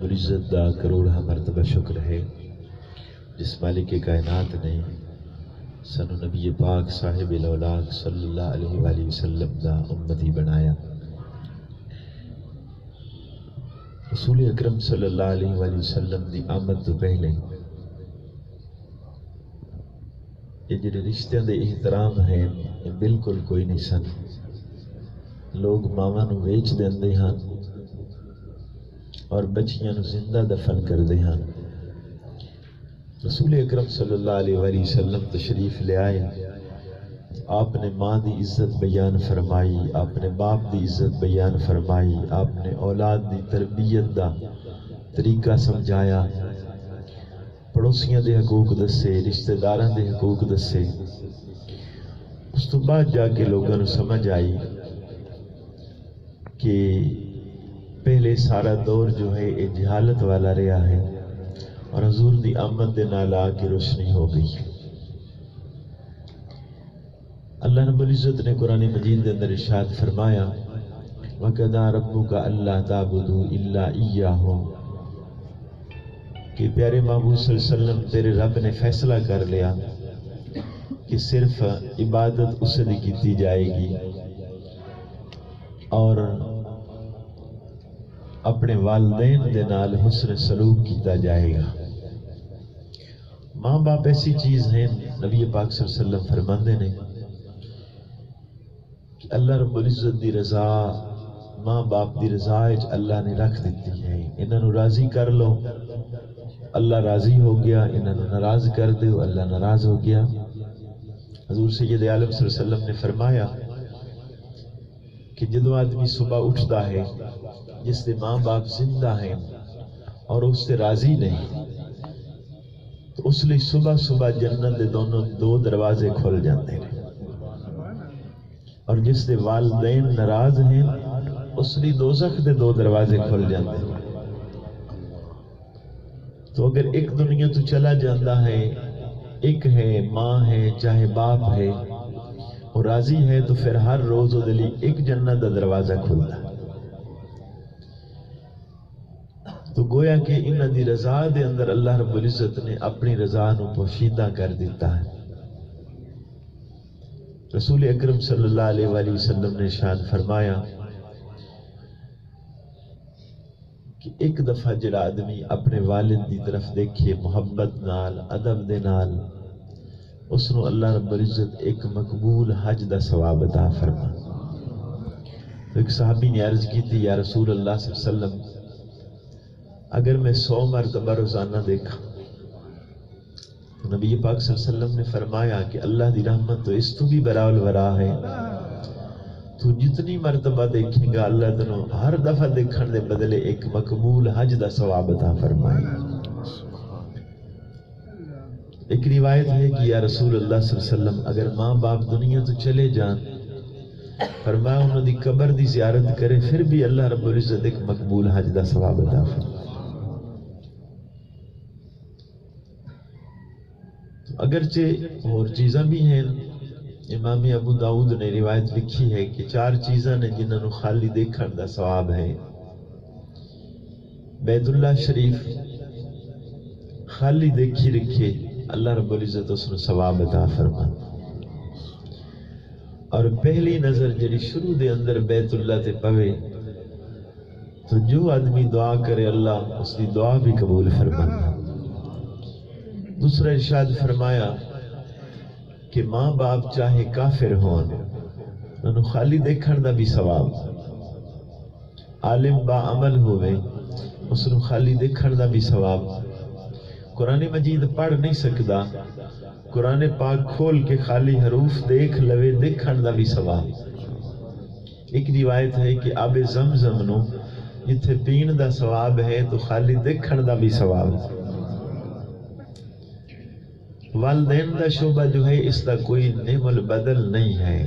رب العزت دا کروڑا مرتبہ شکر ہے جس مالک کائنات نے سنو نبی پاک صاحب الاولاق صلی اللہ علیہ وآلہ وسلم دا امتی بنایا۔ رسول اکرم صلی اللہ علیہ وآلہ وسلم دی آمد تو پہلے یہ جڑے رشتے دے احترام ہیں یہ بالکل کوئی نہیں سن۔ لوگ ماواں نو ویچ دیندے ہاں اور بچیاں نو زندہ دفن کر دے ہاں۔ رسول اکرم صلی اللہ علیہ وآلہ وسلم تشریف لے آئے، آپ نے ماں دی عزت بیان فرمائی، آپ نے باپ دی عزت بیان فرمائی، آپ نے اولاد دی تربیت دا طریقہ سمجھایا، پڑوسیاں دے حقوق دسے، رشتہ داراں دے حقوق دسے۔ اس تو بعد جا کے لوگوں نے سمجھ آئی کہ پہلے سارا دور جو ہے یہ جہالت والا رہا ہے اور حضور دی آمد دے نال آ کے روشنی ہو گئی۔ اللہ رب العزت نے قرآن مجید دے اندر ارشاد فرمایا وَقَضَىٰ رَبُّكَ أَلَّا تَعْبُدُوا إِلَّا إِيَّاهُ، کہ پیارے محبوب صلی اللہ علیہ وسلم تیرے رب نے فیصلہ کر لیا کہ صرف عبادت اس دی کیتی جائے گی اور اپنے والدین دے نال حسن سلوک کیتا جائے گا۔ ماں باپ ایسی چیز ہیں، نبی پاک صلی اللہ علیہ وسلم فرماندے نے کہ اللہ رب العزت دی رضا ماں باپ دی رضا اللہ نے رکھ دیتی ہے۔ انہاں نو راضی کر لو اللہ راضی ہو گیا، انہاں نو ناراض کر دیو اللہ ناراض ہو گیا۔ حضور سید عالم صلی اللہ علیہ وسلم نے فرمایا کہ جدو آدمی صبح اٹھتا ہے جس دے ماں باپ زندہ ہیں اور اس سے راضی نہیں تو اس لیے صبح صبح جنت دے دو دروازے کھل جاتے ہیں، اور جس دے والدین ناراض ہیں اس لیے دوزخ دے دو دروازے کھل جاتے ہیں۔ تو اگر ایک دنیا تو چلا جاتا ہے، ایک ہے ماں ہے چاہے باپ ہے اور راضی ہے تو پھر ہر روز وہ دلی ایک جنت دا دروازہ کھلتا ہے۔ تو گویا کہ انہاں دی رضا دے اندر اللہ رب العزت نے اپنی رضا نو پوشیدہ کر دیتا ہے۔ رسول اکرم صلی اللہ علیہ وآلہ وسلم نے ارشاد فرمایا کہ ایک دفعہ جڑا آدمی اپنے والد دی طرف دیکھے محبت نال ادب دے نال اس نو اللہ رب العزت ایک مقبول حج دا ثواب عطا فرما۔ ایک صحابی نے عرض کی تھی یا رسول اللہ صلی اللہ علیہ وسلم اگر میں 100 مرتبہ روزانہ دیکھا تو نبی پاک صلی اللہ علیہ وسلم نے فرمایا کہ اللہ دی رحمت تو اس تو بھی برا الورا ہے، تو جتنی مرتبہ دیکھیں گا اللہ تنو ہر دفعہ دیکھن دے بدلے ایک مقبول حج دا ثواب عطا فرمائے۔ ایک روایت ہے کہ یا رسول اللہ صلی اللہ علیہ وسلم اگر ماں باپ دنیا تو چلے جان فرمایا انہوں دی قبر دی زیارت کرے پھر بھی اللہ رب العزت ایک مقبول حج دا ثواب عطا فرمائے۔ اگرچہ اور چیزاں بھی ہیں، امام ابو داؤد نے روایت لکھی ہے کہ 4 چیزاں نے جنہاں نو خالی دیکھن دا ثواب ہے۔ بیت اللہ شریف خالی دیکھی رکھے اللہ رب العزت اس نو ثواب عطا فرما، اور پہلی نظر جڑی شروع دے اندر بیت اللہ تے پوے تو جو آدمی دعا کرے اللہ اس دی دعا بھی قبول فرمانا۔ دوسرا ارشاد فرمایا کہ ماں باپ چاہے کافر ہون انہوں خالی دیکھن دا بھی ثواب، عالم با عمل ہوئے اس نو خالی دیکھن دا بھی ثواب، قرآن مجید پڑھ نہیں سکتا قرآن پاک کھول کے خالی حروف دیکھ لوے دیکھن دا بھی ثواب۔ ایک روایت ہے کہ آب زمزم نو جتھے پین دا ثواب ہے تو خالی دیکھن دا بھی ثواب۔ والدین دا شعبہ جو ہے اس دا کوئی نعم البدل نہیں ہے،